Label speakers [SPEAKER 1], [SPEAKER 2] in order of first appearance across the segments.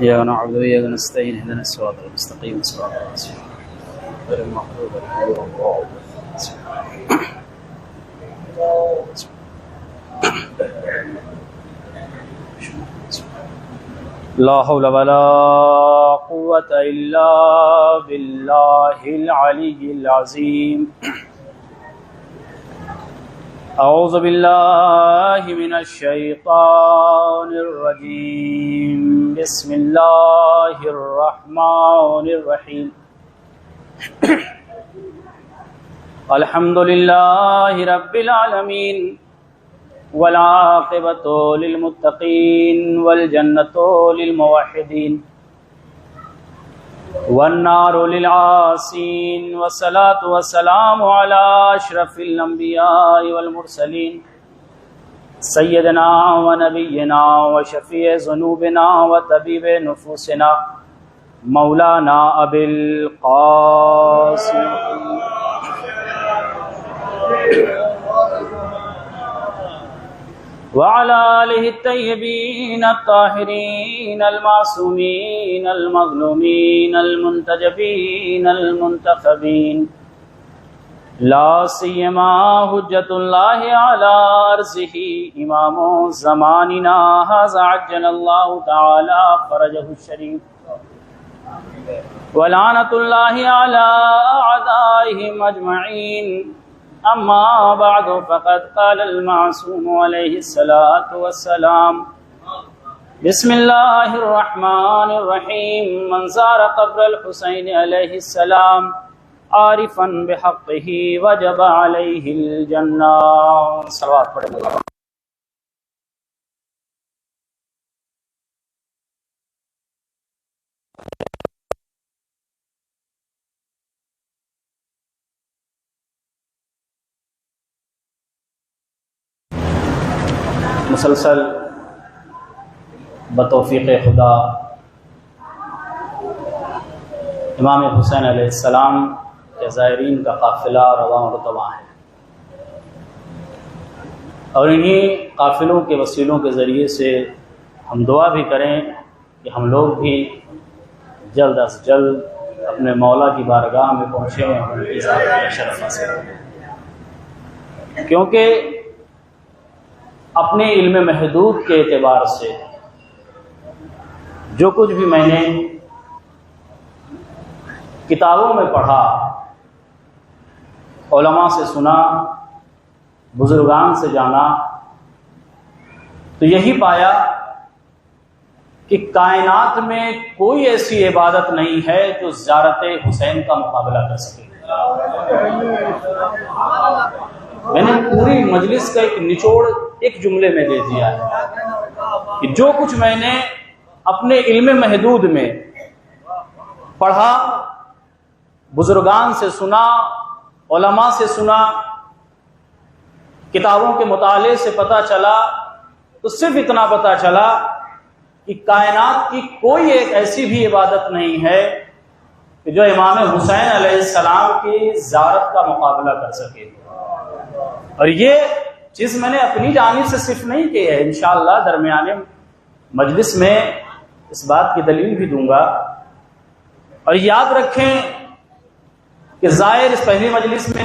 [SPEAKER 1] इय्याका नअबुदु व इय्याका नस्तईन इहदिना सिरातल मुस्तक़ीम सिरातल लज़ीना गैरिल मग़्दूबि अलैहिम वलद्दाल्लीन। ला हौला वला कुव्वता इल्ला बिल्लाहिल अलिय्यिल अज़ीम। औज़ु बिल्लाहि मिनश शैतानिर रजीम। बिस्मिल्लाहिर रहमानिर रहीम। अल्हम्दुलिल्लाहि रब्बिल आलमीन वल आक़िबतु लिल मुत्तक़ीन वल जन्नतु लिल मुवह्हिदीन वन्नारु लिल आसीन वस्सलातु वस्सलामु अला अशरफिल अंबियाइ वल मुरसलीन सय्यदना व नबिय्यिना व शफीए ज़ुनूबिना व तबीबे नुफूसिना मौलाना अबिल क़ासिम व अला आलिहि अत्तय्यबीन अत्ताहिरीन अल-मासूमीन अल-मज़लूमीन अल-मुंतजबीन अल-मुंतखबीन ला सियमा हुज्जतुल्लाहि अला अर्ज़िही इमामु ज़मानिना हाज़ा अज्जलल्लाहु तआला फ़रजहु शरीफ व लानतुल्लाहि अला अअदाइहिम अजमईन। अम्मा बअदु फ़क़द क़ालल मासूम अलैहिस्सलातु वस्सलाम बिस्मिल्लाहिर रहमानिर रहीम। मन ज़ारा क़ब्रल हुसैन अलैहिस्सलाम आरिफ़न बिहक़्क़िही वजब अलैहिल जन्नह। सलवात पढ़ें। मुसलसल बतौफ़ीक़ खुदा इमाम हुसैन अलैहिस्सलाम के ज़ायरीन का काफ़िला रवां रुतवा है और इन्हीं काफ़िलों के वसीलों के ज़रिए से हम दुआ भी करें कि हम लोग भी जल्द अज जल्द अपने मौला की बारगाह में पहुँचें और उनकी ज़ात का शरफ़ हासिल करें, क्योंकि अपने इल्म महदूद के एतबार से जो कुछ भी मैंने किताबों में पढ़ा, उलमा से सुना, बुजुर्गान से जाना, तो यही पाया कि कायनात में कोई ऐसी इबादत नहीं है जो ज़ियारत हुसैन का मुकाबला कर सके। मैंने पूरी मजलिस का एक निचोड़ एक जुमले में दे दिया है कि जो कुछ मैंने अपने इल्म महदूद में पढ़ा, बुजुर्गान से सुना, उलमा से सुना, किताबों के मुताले से पता चला, तो सिर्फ इतना पता चला कि कायनात की कोई एक ऐसी भी इबादत नहीं है कि जो इमाम हुसैन अलैहिस्सलाम की ज़ियारत का मुकाबला कर सके। और ये चीज़ मैंने अपनी जानिब से सिर्फ नहीं की है, इंशाअल्लाह दरमियाने मजलिस में इस बात की दलील भी दूंगा। और याद रखें कि ज़ाहिर इस पहली मजलिस में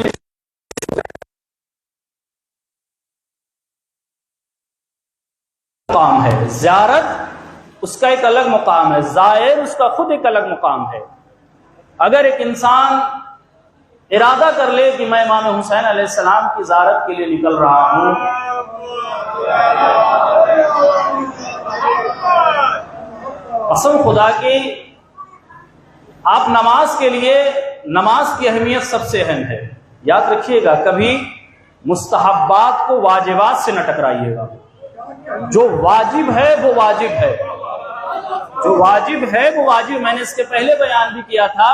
[SPEAKER 1] मुकाम है, ज़ियारत उसका एक अलग मुकाम है, ज़ाहिर उसका खुद एक अलग मुकाम है। अगर एक इंसान इरादा कर ले कि मैं इमाम हुसैन अलैहिस्सलाम की ज़ियारत के लिए निकल रहा हूं, कसम खुदा की आप नमाज के लिए, नमाज की अहमियत सबसे अहम है। याद रखिएगा, कभी मुस्तहब्बात को वाजिबात से न टकराइएगा। जो वाजिब है वो वाजिब है, जो वाजिब है वो वाजिब। मैंने इसके पहले बयान भी किया था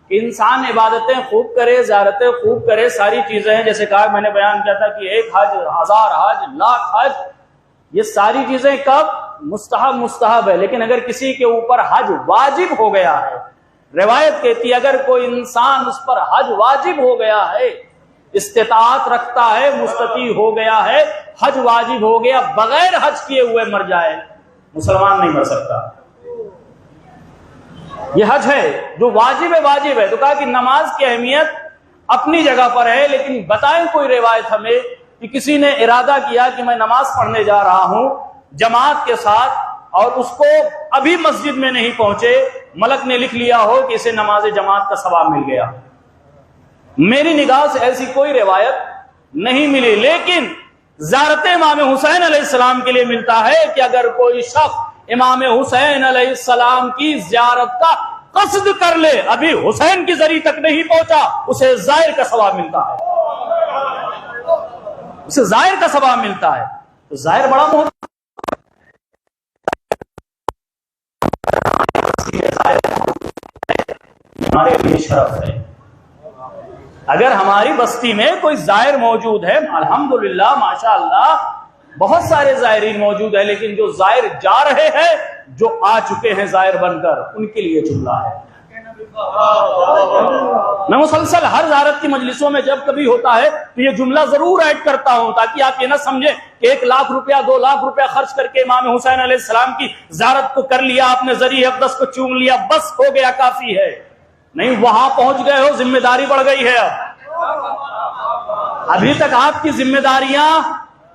[SPEAKER 1] कि इंसान इबादतें खूब करे, ज़ियारतें खूब करे, सारी चीजें हैं। जैसे कहा मैंने बयान किया था कि 1 हज, 1000 हज, लाख हज, ये सारी चीजें कब मुस्तहब है। लेकिन अगर किसी के ऊपर हज वाजिब हो गया है, रिवायत कहती है अगर कोई इंसान उस पर हज वाजिब हो गया है इस्तिताअत रखता है, मुस्तती हो गया है, हज वाजिब हो गया, बगैर हज किए हुए मर जाए, मुसलमान नहीं मर सकता। यह हज है जो वाजिब है, वाजिब है। तो कहा कि नमाज की अहमियत अपनी जगह पर है, लेकिन बताएं कोई रिवायत हमें कि किसी ने इरादा किया कि मैं नमाज पढ़ने जा रहा हूं जमात के साथ, और उसको अभी मस्जिद में नहीं पहुंचे, मलक ने लिख लिया हो कि इसे नमाज जमात का सवाब मिल गया। मेरी निगाह से ऐसी कोई रिवायत नहीं मिली, लेकिन ज़ियारत इमाम हुसैन अलैहिस्सलाम के लिए मिलता है कि अगर कोई शख्स इमाम हुसैन अलैहिस्सलाम की ज़ियारत का कस्द कर ले, अभी हुसैन की जरी तक नहीं पहुंचा, उसे ज़ाहिर का सवाब मिलता है, उसे ज़ाहिर का सवाब मिलता है। तो ज़ाहिर बड़ा महत्व हमारे लिए शरफ है। अगर हमारी बस्ती में कोई जाहिर मौजूद है, अल्हम्दुलिल्लाह माशाअल्लाह बहुत सारे जायरीन मौजूद है, लेकिन जो जाहिर जा रहे हैं, जो आ चुके हैं जाहिर बनकर, उनके लिए जुमला है। मैं मुसलसल हर ज़ियारत की मजलिसों में जब कभी होता है तो ये जुमला जरूर ऐड करता हूं, ताकि आप ये ना समझे कि 1 लाख रुपया 2 लाख रुपया खर्च करके इमाम हुसैन अलैहिस्सलाम की ज़ियारत को कर लिया, आपने ज़रिए अक़दस को चूम लिया, बस हो गया, काफी है। नहीं, वहां पहुंच गए हो, जिम्मेदारी बढ़ गई है। अभी तक आपकी जिम्मेदारियां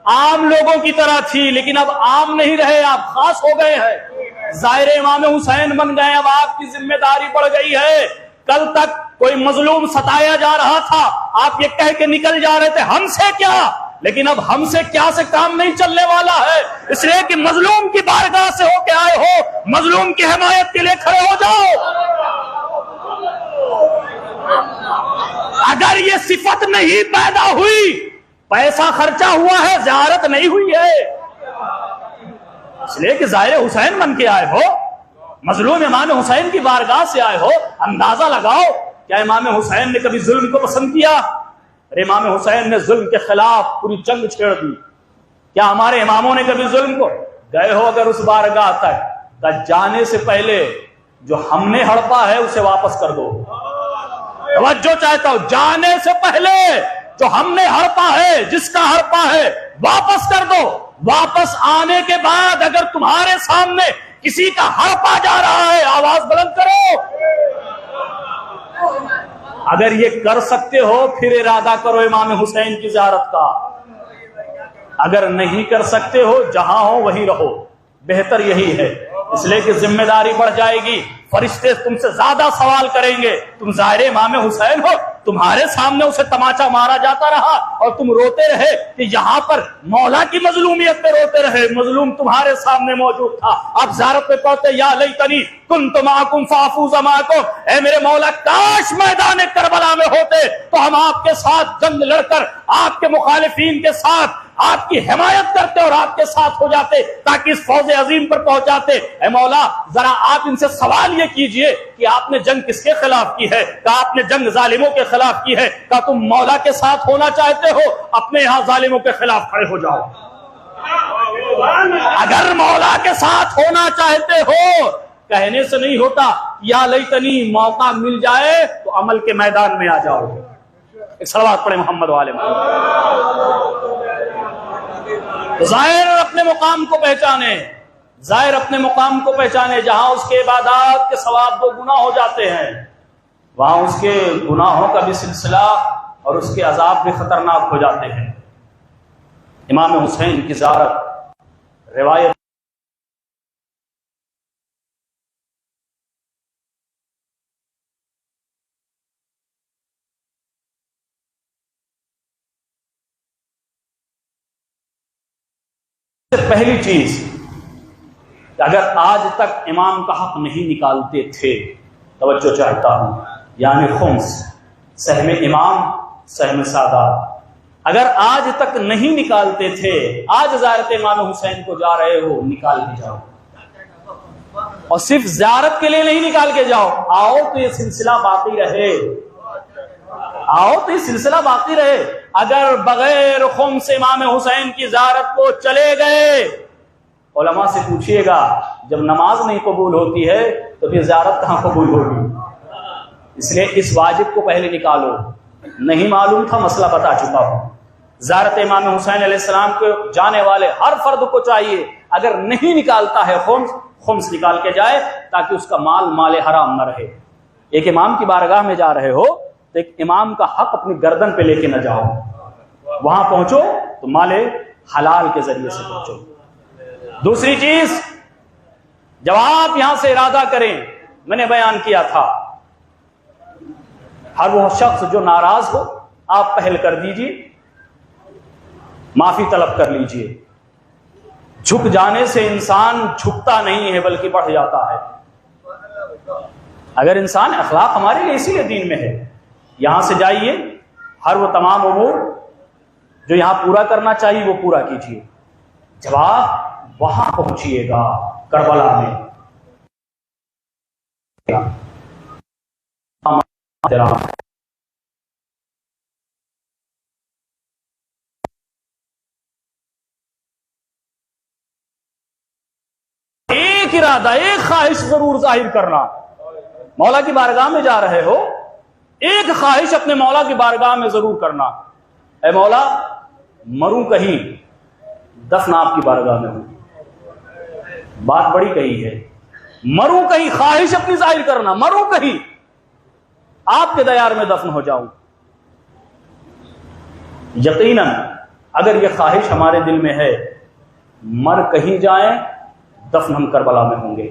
[SPEAKER 1] आम लोगों की तरह थी, लेकिन अब आम नहीं रहे, आप खास हो गए हैं, ज़ाहिर इमाम हुसैन बन गए। अब आपकी जिम्मेदारी बढ़ गई है। कल तक कोई मजलूम सताया जा रहा था, आप ये कह के निकल जा रहे थे हमसे क्या, लेकिन अब हमसे क्या से काम नहीं चलने वाला है, इसलिए कि मजलूम की बारगाह से होके आए हो, मजलूम की हिमायत के लिए खड़े हो जाओ। अगर ये सिफत नहीं पैदा हुई, पैसा खर्चा हुआ है, ज़ियारत नहीं हुई है, इसलिए कि ज़ाहिर हुसैन बन के आए हो, मजलूम इमाम हुसैन की बारगाह से आए हो। अंदाजा लगाओ, क्या इमाम हुसैन ने कभी जुल्म को पसंद किया? अरे इमाम हुसैन ने जुल्म के खिलाफ पूरी जंग छेड़ दी। क्या हमारे इमामों ने कभी जुल्म को? गए हो अगर उस बारगाह तक, जाने से पहले जो हमने हड़पा है उसे वापस कर दो। तवज्जो चाहता हूं, जाने से पहले जो हमने हड़पा है, जिसका हड़पा है, वापस कर दो। वापस आने के बाद अगर तुम्हारे सामने किसी का हड़पा जा रहा है, आवाज बुलंद करो। अगर ये कर सकते हो, फिर इरादा करो इमाम हुसैन की ज़ियारत का। अगर नहीं कर सकते हो, जहां हो वहीं रहो, बेहतर यही है, इसलिए कि जिम्मेदारी बढ़ जाएगी, फरिश्ते तुमसे ज्यादा सवाल करेंगे। तुम ज़ाहिर इमाम हुसैन हो, तुम्हारे सामने उसे तमाचा मारा जाता रहा और तुम रोते रहे कि यहां पर मौला की मजलूमियत पे रोते रहे, मजलूम तुम्हारे सामने मौजूद था। आप ज़ियारत पे पढ़ते या लैतनी कुन्तु माकुम फाफूज़ माकुम, ऐ मेरे मौला काश मैदान करबला में होते तो हम आपके साथ जंग लड़कर आपके मुखालिफीन के साथ आपकी हिमायत करते और आपके साथ हो जाते, ताकि इस फौज अजीम पर पहुंचाते। ऐ मौला, जरा आप इनसे सवाल ये कीजिए कि आपने जंग किसके खिलाफ की है? क्या आपने जंग जालिमों के खिलाफ की है? क्या तुम मौला के साथ होना चाहते हो? अपने यहां जालिमों के खिलाफ खड़े हो जाओ। अगर मौला के साथ होना चाहते हो, कहने से नहीं होता, या लैतनी मौका मिल जाए तो अमल के मैदान में आ जाओ। एक सलावत पढ़े मोहम्मद वाले तो ज़ाहिर अपने मुकाम को पहचाने, ज़ाहिर अपने मुकाम को पहचाने। जहां उसके इबादत के सवाब 2 गुना हो जाते हैं, वहां उसके गुनाहों का भी सिलसिला और उसके अजाब भी खतरनाक हो जाते हैं। इमाम हुसैन की ज़ियारत रिवायत पहली चीज, अगर आज तक इमाम का हक नहीं निकालते थे, तवज्जो चाहता हूं, यानी खुम्स, सहम इमाम, सहम सादात, अगर आज तक नहीं निकालते थे, आज ज़ियारत इमाम हुसैन को जा रहे हो, निकाल के जाओ। और सिर्फ ज़ियारत के लिए नहीं निकाल के जाओ, आओ तो ये सिलसिला बाकी रहे, आओ तो ये सिलसिला बाकी रहे। अगर बगैर खुम से इमाम हुसैन की ज़ियारत को चले गए, उलमा से पूछिएगा, जब नमाज नहीं कबूल होती है तो फिर ज़ियारत कहां कबूल होगी? इसलिए इस वाजिब को पहले निकालो। नहीं मालूम था, मसला बता चुका हूं। ज़ियारत इमाम हुसैन अलैहिस्सलाम को जाने वाले हर फर्द को चाहिए, अगर नहीं निकालता है खुम्स निकाल के जाए, ताकि उसका माल हराम न रहे। एक इमाम की बारगाह में जा रहे हो तो एक इमाम का हक अपनी गर्दन पे लेके न जाओ, वहां पहुंचो तो माले हलाल के जरिए से पहुंचो। दूसरी चीज, जब आप यहां से इरादा करें, मैंने बयान किया था, हर वो शख्स जो नाराज हो आप पहल कर दीजिए, माफी तलब कर लीजिए। झुक जाने से इंसान झुकता नहीं है बल्कि बढ़ जाता है। अगर इंसान, अखलाक हमारे लिए इसीलिए दीन में है। यहां से जाइए, हर वो तमाम उमूर जो यहां पूरा करना चाहिए वो पूरा कीजिए। जब आप वहां पहुंचिएगा करबला में, एक इरादा, एक ख्वाहिश जरूर जाहिर करना। मौला की बारगाह में जा रहे हो, एक ख्वाहिश अपने मौला की बारगाह में जरूर करना। ऐ मौला, मरूं कहीं, दफन आपकी बारगाह में हूं। बात बड़ी कही है, मरूं कहीं, ख्वाहिश अपनी जाहिर करना, मरूं कहीं आपके दयार में दफन हो जाऊं। यकीनन अगर यह ख्वाहिश हमारे दिल में है, मर कहीं जाए, दफन हम करबला में होंगे।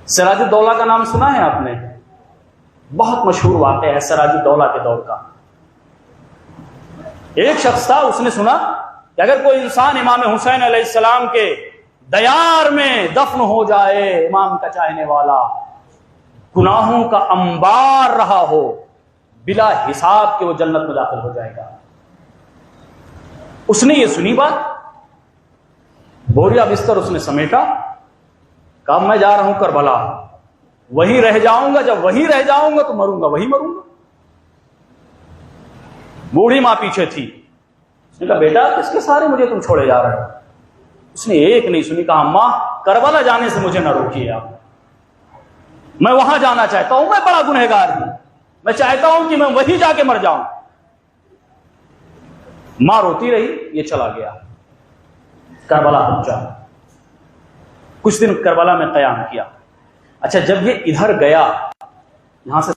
[SPEAKER 1] सिराजुद्दौला का नाम सुना है आपने? बहुत मशहूर वाक़या है सिराजुद्दौला के दौर का। एक शख्स था, उसने सुना कि अगर कोई इंसान इमाम हुसैन अलैहिस्सलाम के दयार में दफन हो जाए, इमाम का चाहने वाला, गुनाहों का अंबार रहा हो, बिला हिसाब के वो जन्नत में दाखिल हो जाएगा। उसने ये सुनी बात, बोरिया बिस्तर उसने समेटा, कहा मैं जा रहा हूं करबला, वहीं रह जाऊंगा, जब वहीं रह जाऊंगा तो मरूंगा, वहीं मरूंगा। बूढ़ी मां पीछे थी, उसने कहा बेटा किसके सारे मुझे तुम छोड़े जा रहे हो? उसने एक नहीं सुनी, कहा अम्मा करबला जाने से मुझे ना रोकिए आप, मैं वहां जाना चाहता हूं, मैं बड़ा गुनहगार हूं, मैं चाहता हूं कि मैं वहीं जाके मर जाऊं। मां रोती रही, ये चला गया, करबला पहुंचा, कुछ दिन करबला में कयाम किया। अच्छा, जब ये इधर गया, यहां से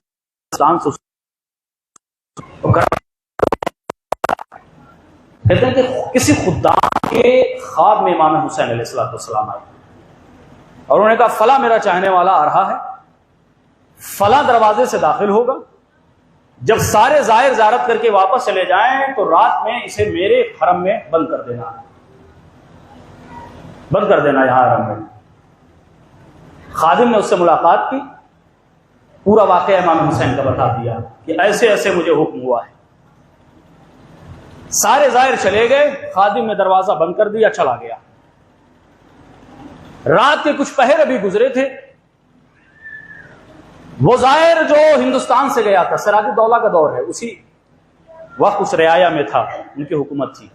[SPEAKER 1] कहते हैं कि किसी खुद्दाम के ख्वाब में इमाम हुसैन अलैहिस्सलाम आए और उन्होंने कहा फला मेरा चाहने वाला आ रहा है, फला दरवाजे से दाखिल होगा, जब सारे जाहिर ज़ियारत करके वापस चले जाएं तो रात में इसे मेरे हरम में बंद कर देना, यहां हरम में। खादिम ने उससे मुलाकात की, पूरा वाक़या इमाम हुसैन का बता दिया कि ऐसे ऐसे मुझे हुक्म हुआ है। सारे जाहिर चले गए, खादिम ने दरवाजा बंद कर दिया, चला गया। रात के कुछ पहर अभी गुजरे थे, वो जाहिर जो हिंदुस्तान से गया था, सिराजुद्दौला का दौर है, उसी वक्त उस रियाया में था, उनकी हुकूमत थी,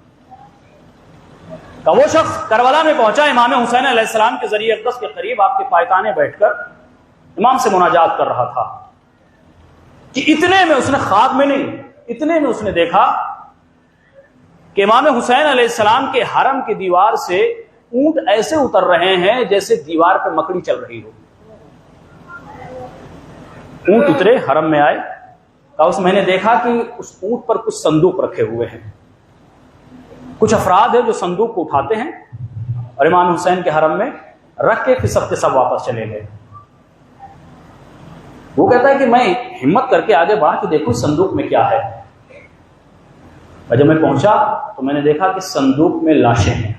[SPEAKER 1] का वो शख्स करबला में पहुंचा, इमाम हुसैन अलैहिस्सलाम के जरिए अक़दस के करीब आपके पायताने बैठकर इमाम से मुनाजात कर रहा था कि इतने में उसने, ख्वाब में नहीं, इतने में उसने देखा कि इमाम हुसैन अलैहिस्सलाम के हरम की दीवार से ऊंट ऐसे उतर रहे हैं जैसे दीवार पर मकड़ी चल रही हो। ऊंट उतरे, हरम में आए, कहा उस मैंने देखा कि उस ऊंट पर कुछ संदूक रखे हुए हैं, कुछ अफराद है जो संदूक को उठाते हैं और इमाम हुसैन के हरम में रख के फिर सबके सब वापस चले गए। वो कहता है कि मैं हिम्मत करके आगे बढ़ा कि देखूं संदूक में क्या है, और जब मैं पहुंचा तो मैंने देखा कि संदूक में लाशें हैं,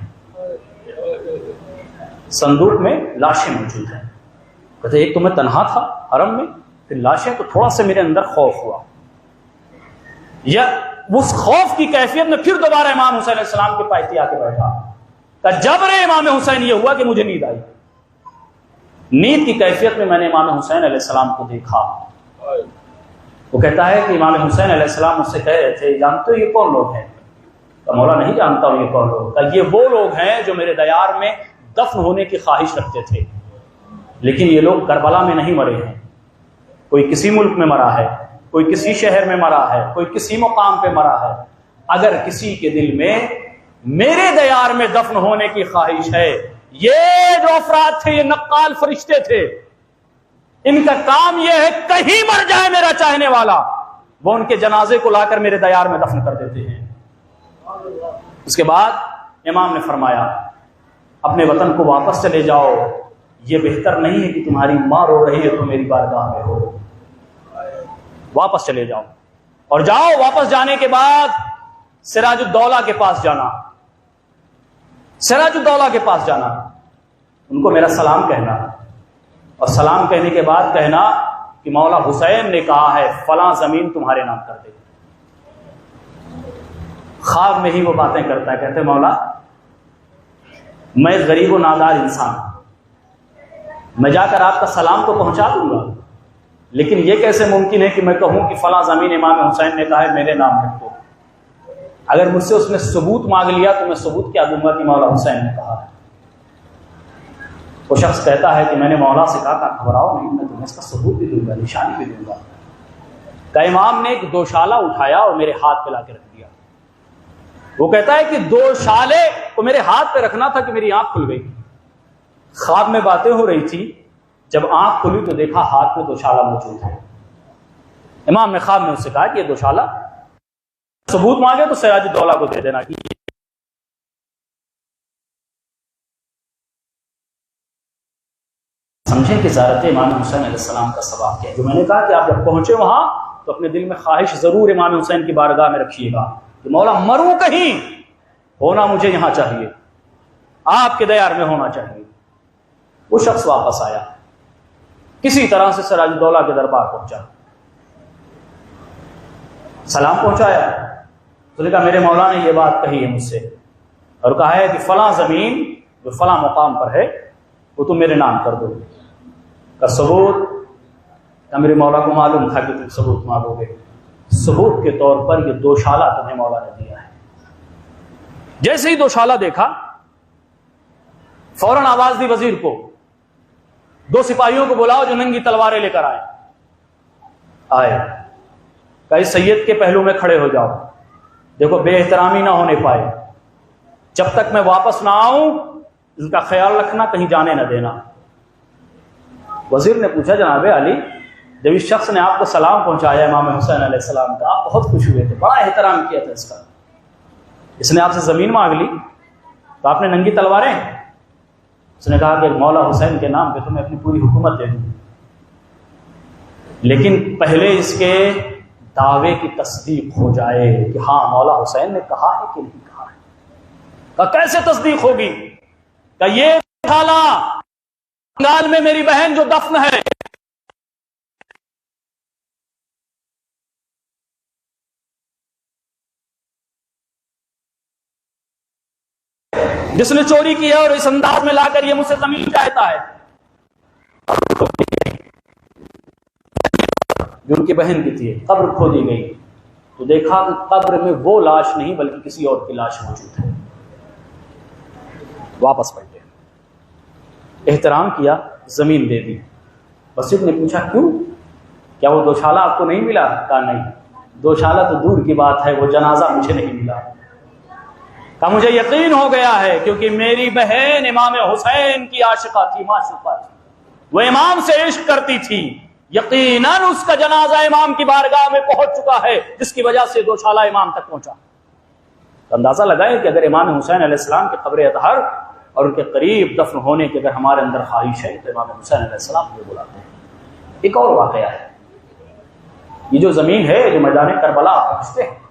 [SPEAKER 1] संदूक में लाशें मौजूद हैं। कहते एक तो मैं तन्हा था हरम में, फिर लाशें, तो थोड़ा सा मेरे अंदर खौफ हुआ, या उस खौफ की कैफियत में फिर दोबारा इमाम हुसैन अलैहिस्सलाम के पायती आके बैठा। जब रे इमाम हुसैन, ये हुआ कि मुझे नींद आई, नींद की कैफियत में मैंने इमाम हुसैन अलैहिस्सलाम को देखा। वो कहता है कि इमाम हुसैन अलैहिस्सलाम मुझसे कह रहे थे, जानते हो ये कौन लोग हैं? तो मौला नहीं जानता हूं ये कौन लोग। ये वो लोग हैं जो मेरे दयार में दफन होने की ख्वाहिश रखते थे, लेकिन ये लोग करबला में नहीं मरे हैं, कोई किसी मुल्क में मरा है, कोई किसी शहर में मरा है, कोई किसी मुकाम पे मरा है, अगर किसी के दिल में मेरे दयार में दफन होने की ख्वाहिश है, ये जो अफराद थे ये नक्काल फरिश्ते थे, इनका काम यह है कहीं मर जाए मेरा चाहने वाला, वो उनके जनाजे को लाकर मेरे दयार में दफन कर देते हैं। उसके बाद इमाम ने फरमाया अपने वतन को वापस चले जाओ, ये बेहतर नहीं है कि तुम्हारी मां रो रही है तो मेरी बारगाह में हो, वापस चले जाओ। और जाओ, वापस जाने के बाद सिराजुद्दौला के पास जाना, सिराजुद्दौला के पास जाना, उनको मेरा सलाम कहना, और सलाम कहने के बाद कहना कि मौला हुसैन ने कहा है फलां जमीन तुम्हारे नाम कर दे। ख्वाब में ही वो बातें करता है, कहते मौला मैं गरीब व नादार इंसान, मैं जाकर आपका सलाम तो पहुंचा दूंगा, लेकिन यह कैसे मुमकिन है कि मैं कहूं कि फलां जमीन इमाम हुसैन ने कहा है मेरे नाम लिख दो। अगर मुझसे उसने सबूत मांग लिया तो मैं सबूत क्या दूंगा कि मौला हुसैन ने कहा है। वो शख्स कहता है कि मैंने मौला से कहा घबराओ नहीं, मैं तुम्हें इसका सबूत भी दूंगा, निशानी भी दूंगा। का इमाम ने एक दोशाला उठाया और मेरे हाथ पे लाके रख दिया। वो कहता है कि दोशाले को मेरे हाथ पे रखना था कि मेरी आंख खुल गई। ख्वाब में बातें हो रही थी, जब आंख खुली तो देखा हाथ में दोशाला मौजूद है। इमाम ने ख्वाब में उससे कहा कि ये दोशाला सबूत मांगे तो सिराजुद्दौला को दे देना। समझे कि ज़ियारत इमाम हुसैन अलैहिस्सलाम का सवाब क्या है। जो मैंने कहा कि आप जब पहुंचे वहां तो अपने दिल में ख्वाहिश जरूर इमाम हुसैन की बारगाह में रखिएगा कि मौला मरूं कहीं, होना मुझे यहां चाहिए, आपके दयार में होना चाहिए। वो शख्स वापस आया, किसी तरह से सिराजुद्दौला के दरबार पहुंचा, सलाम पहुंचाया। उसने कहा मेरे मौला ने यह बात कही है मुझसे और कहा है कि फलां जमीन जो फलां मुकाम पर है वो तुम मेरे नाम कर दो। का सबूत? का मेरे मौला को मालूम था कि तुम सबूत मांगोगे। सबूत के तौर पर ये दोशाला तुम्हें मौला ने दिया है। जैसे ही दोशाला देखा, फौरन आवाज दी वजीर को, 2 सिपाहियों को बुलाओ जो नंगी तलवारें लेकर आए। कई सैयद के पहलू में खड़े हो जाओ, देखो बेएहतरामी ना होने पाए, जब तक मैं वापस ना आऊं इनका ख्याल रखना, कहीं जाने न देना। वजीर ने पूछा जनाबे अली, जब इस शख्स ने आपको सलाम पहुंचाया इमाम हुसैन अलैहिस्सलाम का, आप बहुत खुश हुए थे, बड़ा एहतराम किया था इसका, इसने आपसे जमीन मांग ली तो आपने नंगी तलवारें? उसने कहा कि मौला हुसैन के नाम पे तो मैं अपनी पूरी हुकूमत दे दूं, लेकिन पहले इसके दावे की तस्दीक हो जाए कि हाँ मौला हुसैन ने कहा है कि नहीं कहा है। का कैसे तस्दीक होगी? का ये खाला बंगाल में मेरी बहन जो दफन है, जिसने चोरी की है और इस अंदाज में लाकर ये मुझसे जमीन चाहता है, जो उनकी बहन की थी, कब्र खोदी गई तो देखा कि कब्र में वो लाश नहीं बल्कि किसी और की लाश मौजूद है। वापस पलटे, एहतराम किया, जमीन दे दी। वसीयत ने पूछा क्यों, क्या वो दोशाला आपको नहीं मिला? कहा नहीं, दोशाला तो दूर की बात है, वो जनाजा मुझे नहीं मिला। कहा मुझे यकीन हो गया है क्योंकि मेरी बहन इमाम हुसैन की आशिका थी, माशूका थी, वो इमाम से इश्क करती थी, यकीनन उसका जनाजा इमाम की बारगाह में पहुंच चुका है, जिसकी वजह से दोशाला इमाम तक पहुंचा। तो अंदाजा लगाए कि अगर इमाम हुसैन अलैहिस्सलाम के कब्र अतहर और उनके करीब दफन होने की अगर हमारे अंदर ख्वाहिश है तो इमाम हुसैन अलैहिस्सलाम को बुलाते हैं। एक और वाकया है, ये जो जमीन है जो मैदान करबला आप पहुंचते हैं,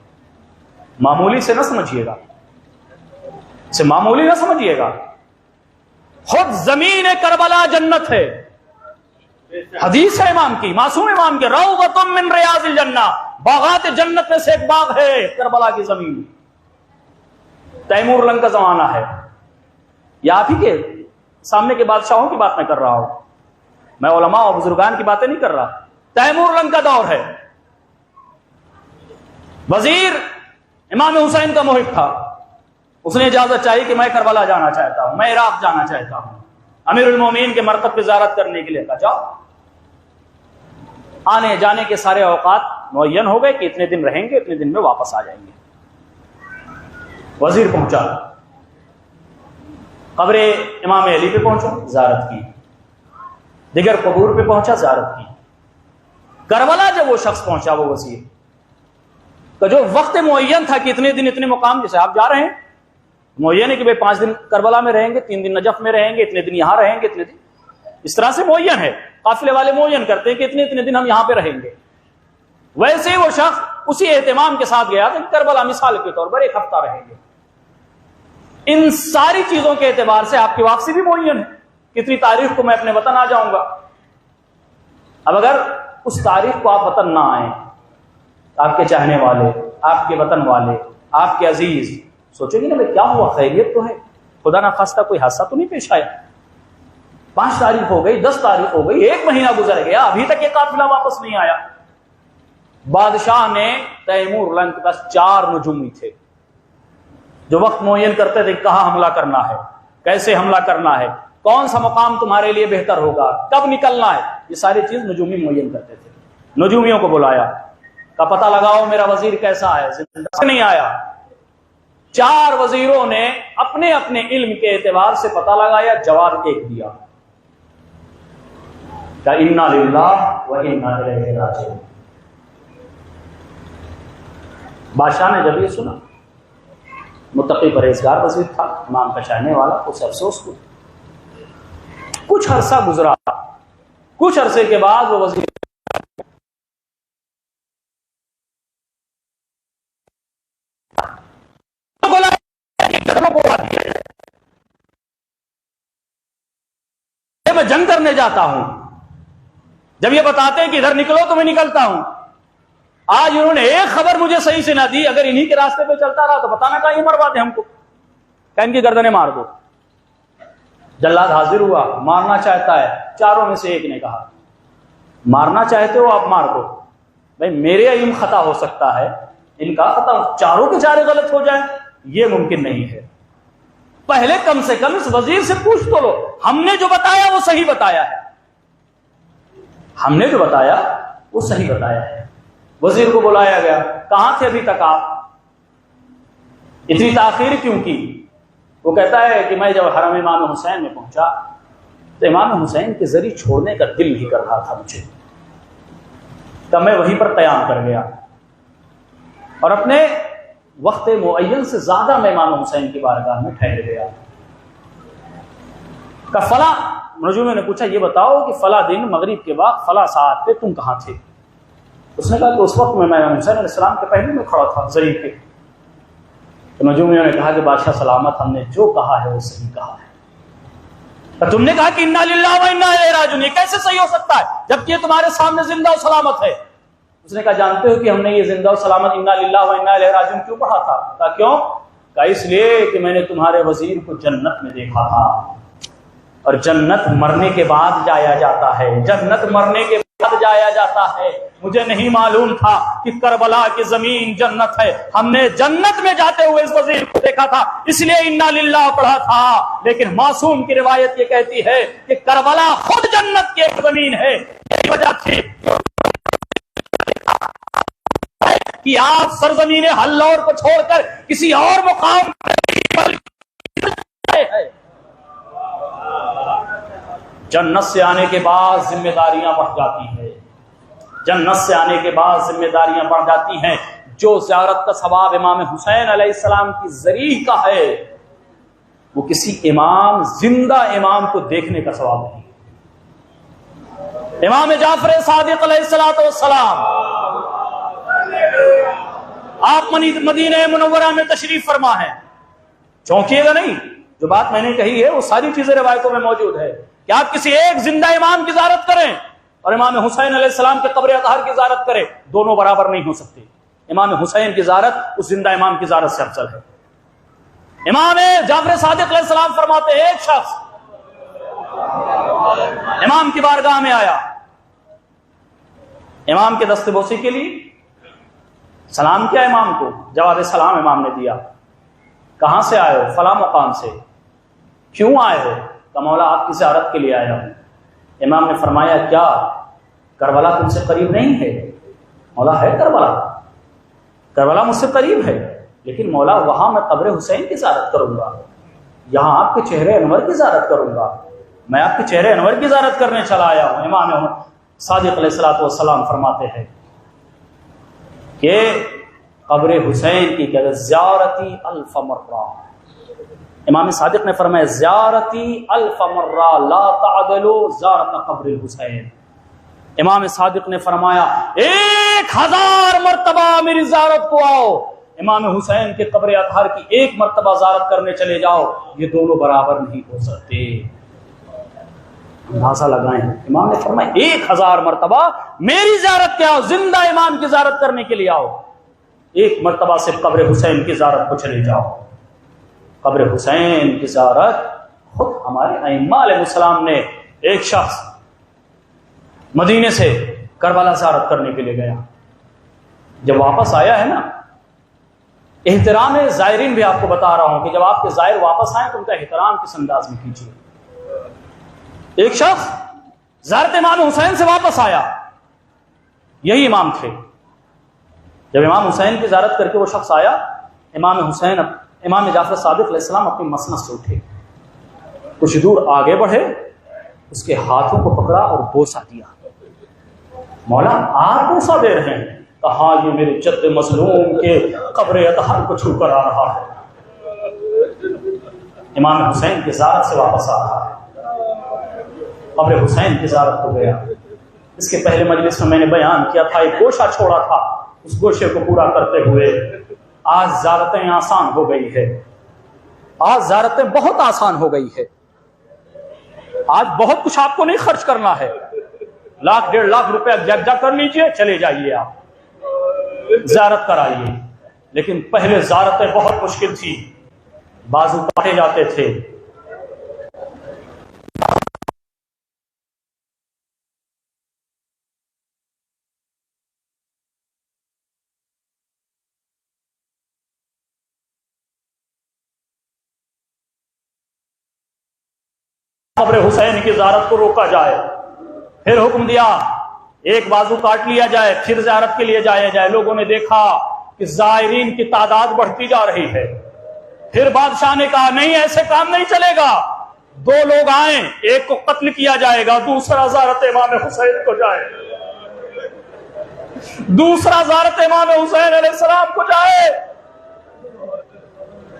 [SPEAKER 1] मामूली से न समझिएगा, इसे मामूली न समझिएगा। खुद जमीन करबला जन्नत है। हदीस है इमाम की, मासूम इमाम की, रौज़तुम मिन रियाज़िल जन्नह, बागात जन्नत में से एक बाग है करबला की जमीन। तैमूर लंग का जमाना है, या आप ही के सामने के बादशाहों की बात मैं कर रहा हूं, मैं उलमा और बुजुर्गान की बातें नहीं कर रहा। तैमूर लंग का दौर है। वजीर इमाम हुसैन का मोहिब था, उसने इजाजत चाहिए कि मैं करबला जाना चाहता हूं, मैं इराक जाना चाहता हूं, अमीरुल मोमिनीन के मरकब पे ज़ियारत करने के लिए। कहा जाओ। आने जाने के सारे औकात मुअय्यन हो गए कि इतने दिन रहेंगे, इतने दिन में वापस आ जाएंगे। वजीर पहुंचा, कब्रे इमाम अली पे पहुंचा, ज़ियारत की, दिगर कबूर पे पहुंचा, ज़ियारत की। करबला जब वो शख्स पहुंचा, वो वजीर का जो वक्त मुअय्यन था कि इतने दिन इतने मुकाम, जैसे आप जा रहे हैं मुअय्यन है कि भाई 5 दिन करबला में रहेंगे, 3 दिन नजफ में रहेंगे, इतने दिन यहां रहेंगे, इतने दिन, इस तरह से मुअय्यन है। काफिले वाले मुअय्यन करते हैं कि इतने इतने दिन हम यहां पे रहेंगे। वैसे ही वो शख्स उसी एहतिमाम के साथ गया था कि करबला मिसाल के तौर पर 1 हफ्ता रहेंगे। इन सारी चीजों के एतबार से आपकी वापसी भी मुअय्यन है, कितनी तारीख को मैं अपने वतन आ जाऊंगा। अब अगर उस तारीख को आप वतन ना आए, आपके चाहने वाले, आपके वतन वाले, आपके अजीज सोचेंगे ना भाई क्या हुआ, खैरियत तो है, खुदा ना खास्ता कोई हादसा तो नहीं पेश आया। 5 तारीख हो गई, 10 तारीख हो गई, 1 महीना गुजर गया, अभी तक ये काफिला वापस नहीं आया। बादशाह ने तैमूर लंक का 4 नजुमी थे जो वक्त मुअय्यन करते थे, कहां हमला करना है, कैसे हमला करना है, कौन सा मुकाम तुम्हारे लिए बेहतर होगा, कब निकलना है, ये सारी चीज नजूमी मुअय्यन करते थे। नजूमियों को बुलाया, का पता लगाओ मेरा वजीर कैसा है, जिंदा नहीं आया। 4 वजीरों ने अपने अपने इल्म के एतबार से पता लगाया, जवाब एक दिया, का इन्ना लिल्लाह व इन्ना इलैहि राजिऊन। बादशाह ने जब ये सुना, मुत्तकी परहेजगार वजीर था, इमाम का चाहने वाला, उसे अफसोस हुआ। कुछ अरसा गुजरा, कुछ अरसे के बाद वो वजीर मैं जंग करने जाता हूं, जब ये बताते हैं कि इधर निकलो तो मैं निकलता हूं। आज उन्होंने एक खबर मुझे सही से ना दी, अगर इन्हीं के रास्ते पे चलता रहा तो बताना कहीं मरवा दे हमको, क्या इनकी गर्दनें मार दो। जल्लाद हाजिर हुआ, मारना चाहता है, चारों में से एक ने कहा मारना चाहते हो आप मार दो, भाई मेरे इल्म खता हो सकता है, इनका खता, चारों के चारे गलत हो जाए ये मुमकिन नहीं है। पहले कम से कम इस वजीर से पूछ तो लो, हमने जो बताया वो सही बताया है, हमने जो बताया वो सही बताया है। वजीर को बुलाया गया, कहां थे अभी तक आप, इतनी ताखीर क्यों की? वो कहता है कि मैं जब हरम इमाम हुसैन में पहुंचा तो इमाम हुसैन के जरिए छोड़ने का दिल नहीं कर रहा था मुझे, तब मैं वहीं पर क़याम कर गया और अपने वक्त मुअय्यन से ज्यादा मैं इमाम हुसैन की बारगाह में ठहर गया। का फला नजूमी ने पूछा, ये बताओ कि फला दिन मगरिब के बाद फला साथ पे तुम कहां थे? उसने कहा कि उस वक्त में मैं इमाम हुसैन अलैहिस्सलाम के पहले में खड़ा था जरीब पे। तो नजूमियों ने कहा कि बादशाह सलामत, हमने जो कहा है वो सही कहा है। तो तुमने कहा कि इन्ना लिल्लाह व इन्ना इलैहि राजिऊन, ये कैसे सही हो सकता है जबकि ये तुम्हारे सामने जिंदा और सलामत है? उसने कहा जानते हो कि हमने ये जिंदा और सलामत इन्ना लिल्लाह व इन्ना इलैहि राजिऊन क्यों पढ़ा था? कहा क्यों? कहा इसलिए कि मैंने तुम्हारे वजीर को जन्नत में देखा था, और जन्नत मरने के बाद जाया जाता है, जन्नत मरने के बाद जाया जाता है। मुझे नहीं मालूम था कि करबला की जमीन जन्नत है, हमने जन्नत में जाते हुए इस वजीर को देखा था, इसलिए इन्ना लिल्लाह पढ़ा था। लेकिन मासूम की रिवायत ये कहती है कि करबला खुद जन्नत की एक जमीन है। यही वजह थी कि आप सरजमीन हल्लौर को छोड़कर किसी और मुकाम जन्नत से आने के बाद जिम्मेदारियां बढ़ जाती हैं, जन्नत से आने के बाद जिम्मेदारियां बढ़ जाती हैं। जो ज़ियारत का सवाब इमाम हुसैन अलैहिस्सलाम की ज़रीह का है, वो किसी इमाम, जिंदा इमाम को देखने का सवाब नहीं। इमाम जाफर सादिक अलैहिस्सलातु वस्सलाम, आप मदीने मुनव्वरा में तशरीफ फरमा है, चौंकिएगा नहीं, जो बात मैंने कही है वो सारी चीजें रिवायतों में मौजूद है कि आप किसी एक जिंदा इमाम की ज़ियारत करें और इमाम हुसैन अलैहिस्सलाम के कब्र अतहर की ज़ियारत करें, दोनों बराबर नहीं हो सकते। इमाम हुसैन की ज़ियारत उस जिंदा इमाम की ज़ियारत से अफजल है। इमाम जाफर सादिक अलैहिस्सलाम फरमाते हैं, एक शख्स इमाम की बारगाह में आया, इमाम के दस्तबोसी के लिए सलाम किया इमाम को, जवाब सलाम इमाम ने दिया। कहां से आए हो? फला मुकाम से। क्यों आए हो? कहा मौला आपकी ज़ियारत के लिए आया हूं। इमाम ने फरमाया क्या? करबला तुमसे करीब नहीं है? मौला है करबला, करबला मुझसे करीब है, लेकिन मौला वहां मैं कब्र हुसैन की ज़ियारत करूंगा, यहाँ आपके चेहरे अनवर की ज़ियारत करूंगा, मैं आपके चेहरे अनवर की ज़ियारत करने चला आया हूं। इमाम सादिक अलैहिस्सलाम फरमाते हैं कि कब्र हुसैन की ज़ियारती अल्फ मर्रा, इमाम सादिक ने फरमाया ज़ियारती अल्फ मर्रा ला तादलु ज़ियारत कब्र हुसैन। इमाम सादिक ने फरमाया 1000 मर्तबा मेरी ज़ियारत को आओ, इमाम हुसैन के कब्र अतहर की 1 मर्तबा ज़ियारत करने चले जाओ, ये दोनों बराबर नहीं हो सकते। अंदाजा लगाएं, इमाम ने फरमाया 1000 मर्तबा मेरी ज़ियारत के आओ, जिंदा इमाम की ज़ियारत करने के लिए आओ, 1 मर्तबा से कब्र हुसैन की ज़ियारत को चले जाओ। कब्र हुसैन की ज़ियारत खुद हमारे अइम्मा अलैहिस्सलाम ने, एक शख्स मदीने से करबला ज़ियारत करने के लिए गया, जब वापस आया है ना, एहतराम ज़ायरीन भी आपको बता रहा हूं कि जब आपके ज़ायर वापस आए तो उनका एहतराम किस अंदाज में कीजिए। एक शख्स ज़ियारत इमाम हुसैन से वापस आया, यही इमाम थे। जब इमाम हुसैन की ज़ियारत करके वो शख्स आया, इमाम जाफर सादिक अलैहिस्सलाम अपनी मसनद से उठे, कुछ दूर आगे बढ़े, उसके हाथों को पकड़ा और बोसा दिया। मौला आप बोसा दे रहे हैं? कहा ये मेरे जद्द मज़लूम के कब्र अतहर को छू कर आ रहा है। इमाम हुसैन की ज़ियारत से वापस आ रहा है, कब्र हुसैन की ज़ियारत हो गया। इसके पहले मजलिस में मैंने बयान किया था, एक गोशा छोड़ा था, उस गोशे को पूरा करते हुए आज ज़ियारतें आसान हो गई है, आज ज़ियारतें बहुत आसान हो गई है। आज बहुत कुछ आपको नहीं खर्च करना है, 1 लाख 1.5 लाख रुपया जब्जा कर लीजिए, चले जाइए आप ज़ियारत कराइए। लेकिन पहले ज़ियारतें बहुत मुश्किल थी, बाजू काटे जाते थे। कब्र हुसैन की ज़ियारत को रोका जाए, फिर हुक्म दिया एक बाजू काट लिया जाए, फिर ज़ियारत के लिए जाया जाए। लोगों ने देखा कि ज़ायरीन की तादाद बढ़ती जा रही है। फिर बादशाह ने कहा नहीं, ऐसे काम नहीं चलेगा, 2 लोग आए, एक को कत्ल किया जाएगा, दूसरा ज़ियारत इमाम हुसैन को जाए, दूसरा ज़ियारत इमाम हुसैन अलैहिस्सलाम को जाए।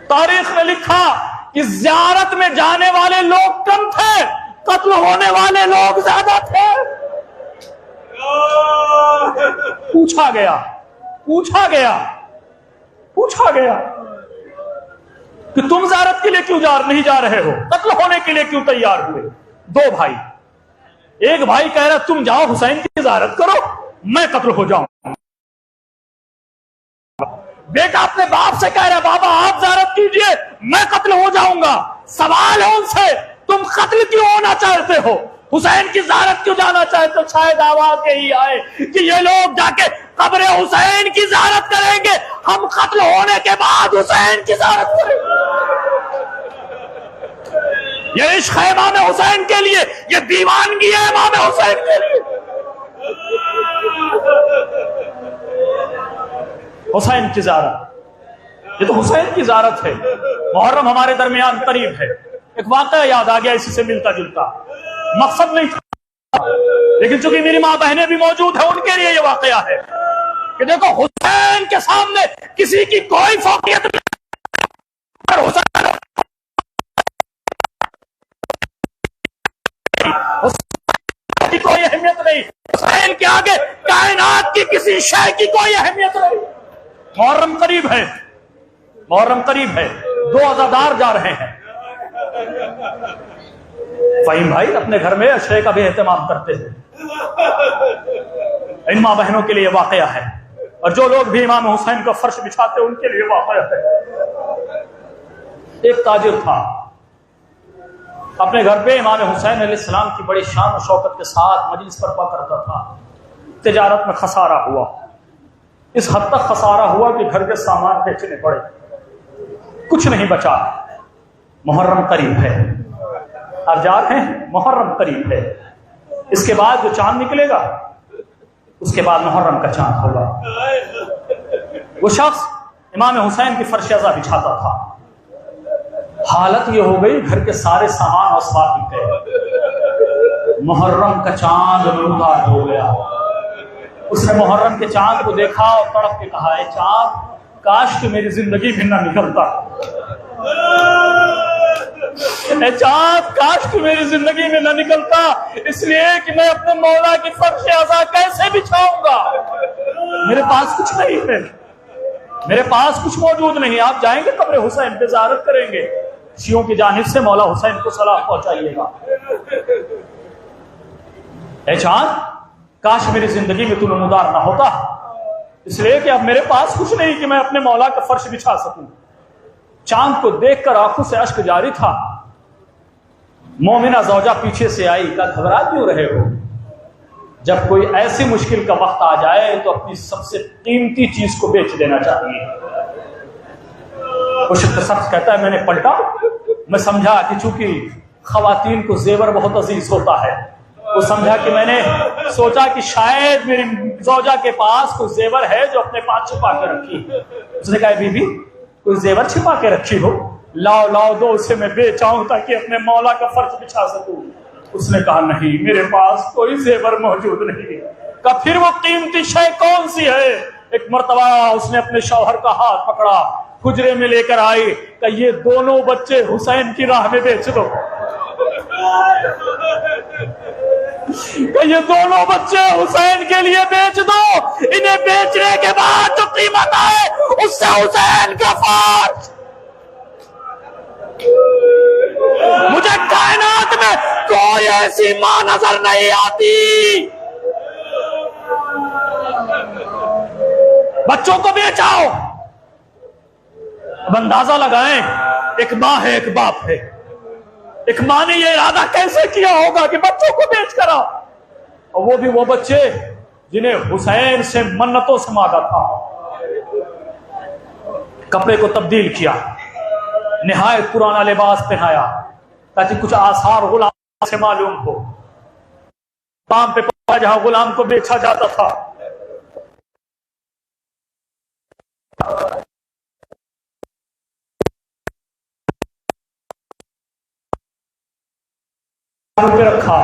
[SPEAKER 1] तारीख ने लिखा कि ज़ियारत में जाने वाले लोग कम थे, कत्ल होने वाले लोग ज्यादा थे। पूछा गया कि तुम ज़ियारत के लिए क्यों नहीं जा रहे हो, कत्ल होने के लिए क्यों तैयार हुए? 2 भाई, एक भाई कह रहा तुम जाओ हुसैन की ज़ियारत करो, मैं कत्ल हो जाऊं। बेटा अपने बाप से कह रहा बाबा आप ज़ियारत कीजिए, मैं कत्ल हो जाऊंगा। सवाल है उनसे तुम कत्ल क्यों होना चाहते हो, हुसैन की ज़ियारत क्यों जाना चाहते हो? शायद आवाज यही आए कि ये लोग जाके कब्र हुसैन की ज़ियारत करेंगे, हम कत्ल होने के बाद हुसैन की ज़ियारत करेंगे। ये इश्क़ है इमाम हुसैन के लिए, ये दीवानगी है इमाम हुसैन के लिए। हुसैन की ज़ियारत, ये तो हुसैन की ज़ियारत है। मुहर्रम हमारे दरमियान करीब है, एक वाक़या याद आ गया इसी से मिलता जुलता, मकसद नहीं था लेकिन चूंकि मेरी माँ बहनें भी मौजूद है उनके लिए ये वाक़या है कि देखो हुसैन के सामने किसी की कोई फौकियत नहीं, हुसैन की कोई अहमियत नहीं, हुसैन के आगे कायनात की किसी शय की कोई अहमियत नहीं। मुहर्रम करीब है, मुहर्रम करीब है, 2 अज़ादार जा रहे हैं। फ़हीम भाई अपने घर में अशरे का भी एहतमाम करते हैं। इन माँ बहनों के लिए वाक़या है, और जो लोग भी इमाम हुसैन का फर्श बिछाते हैं उनके लिए वाक़या है। एक ताजिर था, अपने घर पे इमाम हुसैन अलैहिस्सलाम की बड़ी शान और शौकत के साथ मजलिस बर्पा करता था। तिजारत में खसारा हुआ, इस हद तक खसारा हुआ कि घर के सामान बेचने पड़े, कुछ नहीं बचा। मुहर्रम करीब है, अब जा रहे हैं, मुहर्रम करीब है, इसके बाद जो चांद निकलेगा उसके बाद मुहर्रम का चांद होगा। वो शख्स इमाम हुसैन की फर्श अज़ा बिछाता था। हालत ये हो गई, घर के सारे सामान और असबाब बिक गए। मुहर्रम का चांद नमूदार हो गया। उसने मुहर्रम के चांद को देखा और तड़प के कहा, है चांद, काश कि मेरी जिंदगी भी ना निकलता। चांद, काश कि मेरी जिंदगी में न निकलता, इसलिए कि मैं अपने मौला की फर्श अज़ा कैसे बिछाऊंगा। मेरे पास कुछ नहीं है, मेरे पास कुछ मौजूद नहीं। आप जाएंगे कब्र हुसैन पे ज़ियारत करेंगे, शियों की जानिब से मौला हुसैन को सलाम पहुंचाइएगा। ऐ चांद, काश मेरी जिंदगी में तू नमूदार ना होता, इसलिए कि अब मेरे पास कुछ नहीं कि मैं अपने मौला का फर्श बिछा सकूं। चांद को देखकर आंखों से अश्क जारी था। मोमिना ज़ौजा पीछे से आई, का घबरा क्यों रहे हो? जब कोई ऐसी मुश्किल का वक्त आ जाए तो अपनी सबसे कीमती चीज को बेच देना चाहिए। वो शख्स कहता है, मैंने पलटा, मैं समझा कि चूंकि खवातीन को जेवर बहुत अजीज होता है, वो समझा कि मैंने सोचा कि शायद मेरी ज़ौजा के पास कोई जेवर है जो अपने पास छुपा के रखी। उसने कहा, बीबी कोई जेवर छिपा के रखी हो, लाओ लाओ दो, उसे मैं बेचाऊं ताकि अपने मौला का फर्श बिछा सकूं। उसने कहा, नहीं, मेरे पास कोई जेवर मौजूद नहीं है। कहा, फिर वो कीमती शय कौन सी है? एक मर्तबा उसने अपने शौहर का हाथ पकड़ा, हुजरे में लेकर आई, कि ये दोनों बच्चे हुसैन की राह में बेच दो। कि ये दोनों बच्चे हुसैन के लिए बेच दो। इन्हें बेचने के बाद जो कीमत आए उससे हुसैन का फर्श। मुझे कायनात में कोई ऐसी मां नजर नहीं आती। बच्चों को बेचाओ। अब अंदाजा लगाएं, एक मां है, एक बाप है। एक मां ने यह इरादा कैसे किया होगा कि बच्चों को बेच कर आओ, और वो भी वो बच्चे जिन्हें हुसैन से मन्नतों से मांगा था। कपड़े को तब्दील किया, निहायत पुराना लिबास पहनाया ताकि कुछ आसार गुलाम से मालूम हो। पाम पे पड़ा जहां गुलाम को बेचा जाता था। पे रखा,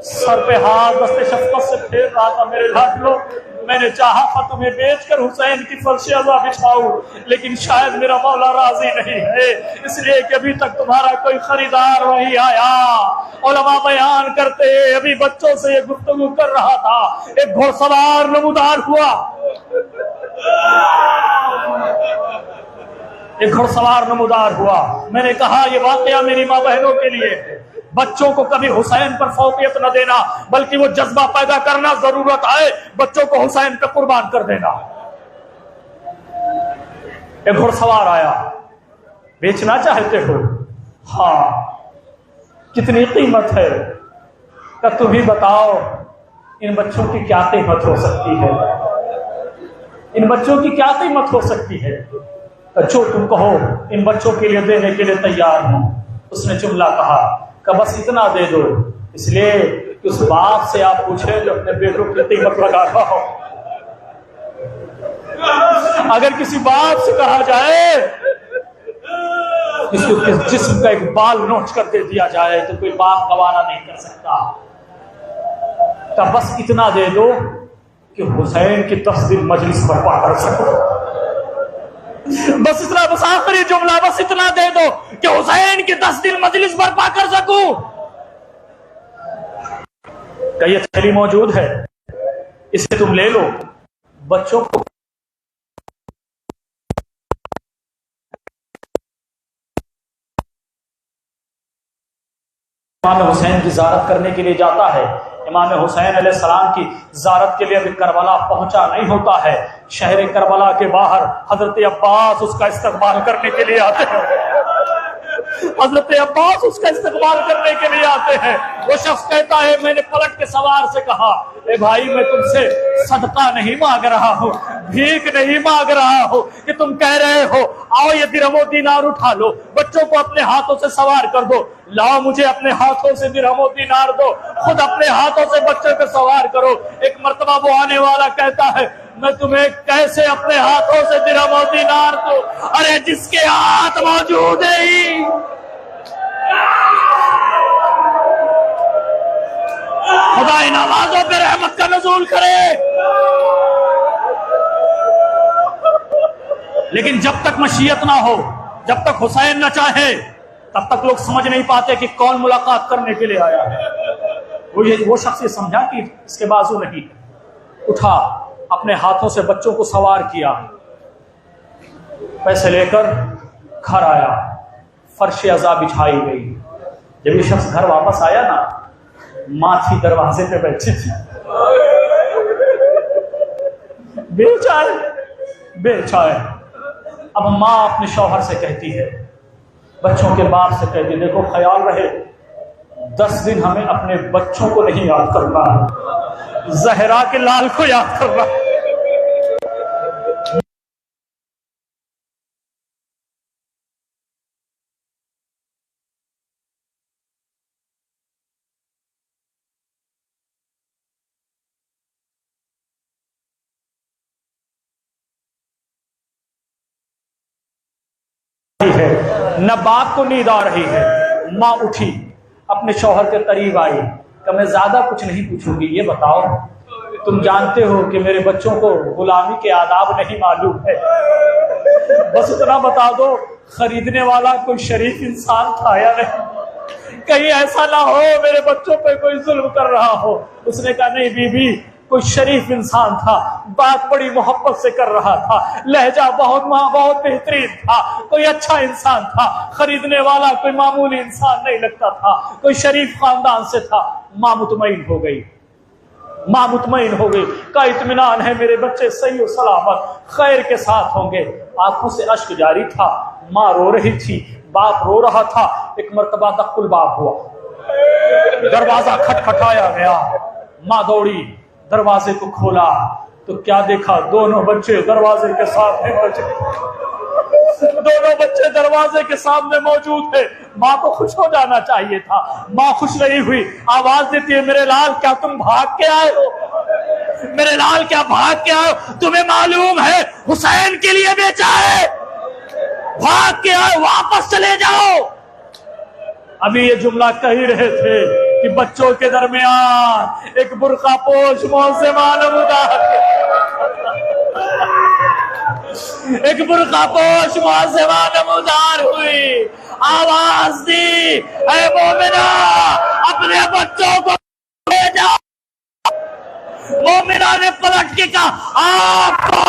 [SPEAKER 1] सर पे हाथ दस्ते शफ़क़त से फेर रहा था, मेरे लाडलो, मैंने चाहा था तुम्हें बेचकर हुसैन की फर्श अज़ा बिछाऊं, लेकिन शायद मेरा मौला राजी नहीं है, इसलिए कि अभी तक तुम्हारा कोई खरीदार नहीं आया। उलमा बयान करते, अभी बच्चों से ये गुफ्तगू कर रहा था, एक घोड़सवार नमूदार हुआ। एक घोड़सवार नमूदार हुआ। मैंने कहा, ये वाकया मेरी माँ बहनों के लिए है। बच्चों को कभी हुसैन पर फौकियत न देना, बल्कि वो जज्बा पैदा करना, जरूरत आए बच्चों को हुसैन पे कुर्बान कर देना। एक घुड़सवार आया, बेचना चाहते हो? हाँ। कितनी कीमत है? क्या तुम ही बताओ, इन बच्चों की क्या कीमत हो सकती है? इन बच्चों की क्या कीमत हो सकती है? जो तुम कहो, इन बच्चों के लिए देने के लिए तैयार हूं। उसने जुमला कहा कि बस इतना दे दो, इसलिए कि उस बाप से आप पूछे जो अपने बेटों की कीमत लगा रहा हो। अगर किसी बाप से कहा जाए किसी जिस्म का एक बाल नोच कर दे दिया जाए तो कोई बाप गवारा नहीं कर सकता। तो बस इतना दे दो कि हुसैन की 10 दिन मजलिस बर्पा कर सको। बस इतना, बस आखिरी जुमला, बस इतना दे दो कि हुसैन की 10 दिन मजलिस बर्पा कर सकूं। क्या ये थैली मौजूद है? इसे तुम ले लो। बच्चों को इमाम हुसैन की ज़ियारत करने के लिए जाता है। इमाम हुसैन अलैहिस्सलाम की ज़ियारत के लिए अभी करबला पहुंचा नहीं होता है। शहर करबला के बाहर हजरत अब्बास उसका इस्तकबाल करने के लिए आते हैं। हजरत अब्बास उसका इस्तकबाल करने के लिए आते हैं। वो शख्स कहता है, मैंने पलट के सवार से कहा, ए भाई, मैं तुमसे सदका नहीं मांग रहा हूँ, भीख नहीं मांग रहा हूँ कि तुम कह रहे हो आओ ये दिरहमो दीनार उठा लो, बच्चों को अपने हाथों से सवार कर दो। लाओ मुझे अपने हाथों से दिरहमो दीनार दो, खुद अपने हाथों से बच्चों को सवार करो। एक मर्तबा वो आने वाला कहता है मैं तुम्हें कैसे अपने हाथों से दिरहमो दीनार दूं? अरे जिसके हाथ मौजूद है ही खुदा इन आवाजों पे रहमत का नज़ूल करे। लेकिन जब तक मशीयत ना हो, जब तक हुसैन न चाहे, तब तक लोग समझ नहीं पाते कि कौन मुलाकात करने के लिए आया है। वो शख्स ये समझा कि इसके बाजू नहीं, उठा अपने हाथों से बच्चों को सवार किया, पैसे लेकर घर आया, फर्श अज़ा बिछाई गई। जब ये शख्स घर वापस आया ना, माँ थी दरवाजे पे बैठी थी, बेचाए। अब माँ अपने शौहर से कहती है, बच्चों के बाप से कहती है, देखो ख्याल रहे 10 दिन हमें अपने बच्चों को नहीं याद करना, जहरा के लाल को याद करना। है न बाप को नींद आ रही है। माँ उठी, अपने शौहर के करीब आई, कि मैं ज्यादा कुछ नहीं पूछूंगी, ये बताओ तुम जानते हो कि मेरे बच्चों को गुलामी के आदाब नहीं मालूम है, बस इतना बता दो खरीदने वाला कोई शरीफ इंसान था या नहीं, कहीं ऐसा ना हो मेरे बच्चों पे कोई जुल्म कर रहा हो। उसने कहा नहीं बीबी, कोई शरीफ इंसान था, बात बड़ी मोहब्बत से कर रहा था, लहजा बहुत बेहतरीन था, कोई अच्छा इंसान था, खरीदने वाला कोई मामूली इंसान नहीं लगता था, कोई शरीफ खानदान से था। माँ मुतमईन हो गई, माँ मुतमईन हो गई, का इत्मीनान है मेरे बच्चे सही और सलामत खैर के साथ होंगे। आंखों से अश्क जारी था, माँ रो रही थी, बाप रो रहा था। एक मर्तबा दख्कुल बाप हुआ, दरवाजा खटखटाया गया, माँ दौड़ी, दरवाजे को खोला तो क्या देखा, दोनों बच्चे दरवाजे के सामने मौजूद, दोनों बच्चे दरवाजे के सामने मौजूद है। माँ को खुश हो जाना चाहिए था, माँ खुश नहीं हुई, आवाज देती है मेरे लाल क्या तुम भाग के आए हो, मेरे लाल क्या भाग के आए हो, तुम्हें मालूम है हुसैन के लिए बेचा है, भाग के आए, वापस चले जाओ। अभी ये जुमला कह ही रहे थे कि बच्चों के दरमियान एक बुर्का पोश मौसमान एक बुर्का पोश मौसमान नमूदार हुई, आवाज दी ऐ मोमिना अपने बच्चों को ले जाओ। मोमिना ने पलट के कहा आपको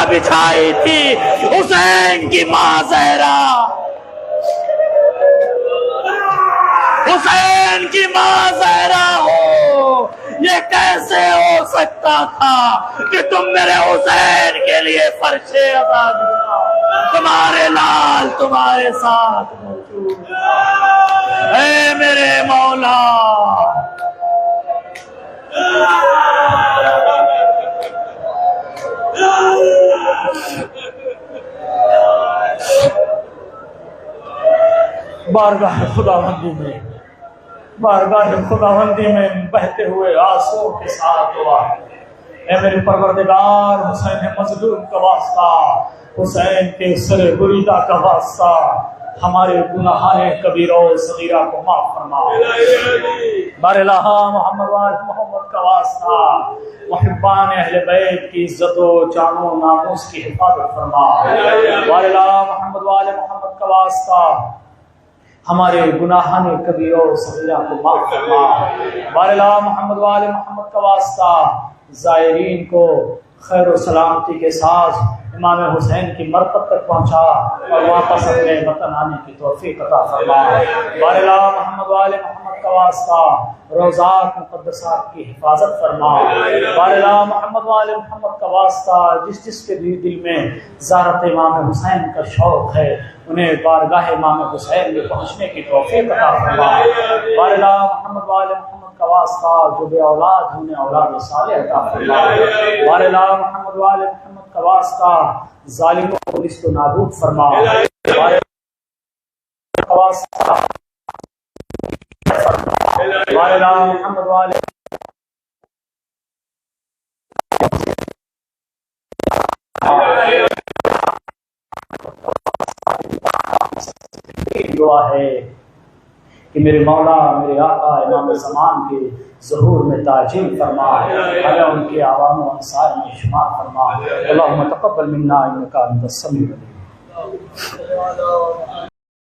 [SPEAKER 1] बिछाई थी हुसैन की मां जहरा, हुसैन की मां जहरा हो, ये कैसे हो सकता था कि तुम मेरे हुसैन के लिए फर्शे अज़ा बिछाओ, तुम्हारे लाल तुम्हारे साथ मौजूद है मेरे मौला। बारगाह खुदावंदी में, बारगाह खुदावंदी में बहते हुए आंसुओं के साथ दुआ, ऐ मेरे परवरदिगार हुसैन मजलूम का वास्ता, हुसैन के सरे बुरीदा का वास्ता, हमारे गुनाहाने कबीरा और सगीरा को माफ फरमा। बारलाहा मोहम्मद मोहम्मद का वास्ता, मुहिब्बान अहले बैत की इज्जत व जानो नामूस की हिफाजत फरमा। बारलाहा मोहम्मद वाले मोहम्मद का वास्ता, हमारे गुनाहाने कबीरा और सगीरा को माफ फरमा। बारलाहा मोहम्मद वाले मोहम्मद का वास्ता, ज़ायरीन को खैर और सलामती के साथ इमाम हुसैन की मरकत तक पहुंचा और वापस अपने वतन आने की तौफीक अता फरमा। बारला मोहम्मद वाले मोहम्मद का वास्ता, रोज़ात मुक़द्दसात की हिफाजत फरमा। बारला मोहम्मद वाले मोहम्मद का वास्ता, जिस जिसके दिल में ज़ारत इमाम हुसैन का शौक़ है उन्हें बारगाह इमाम हुसैन में पहुंचने की तौफीक अता फरमा। बारला मोहम्मद वाले मोहम्मद का का वास्ता जो बे औलाद होने औलाद सालेह अता फरमा। वाले ला मोहम्मद वाले मोहम्मद का वास्ता जालिमों को निस्तो नाबूद फरमा। वाले ला मोहम्मद वाले दुआ है कि मेरे मौला मेरे आका इमाम ज़मान के ज़हूर में ताजील फरमा, अल्लाह उनके आवाम व अंसार में शुमार फरमा। अल्लाहुम्मा तक़ब्बल मिन्ना इन्नका अंतस समीउल अलीम।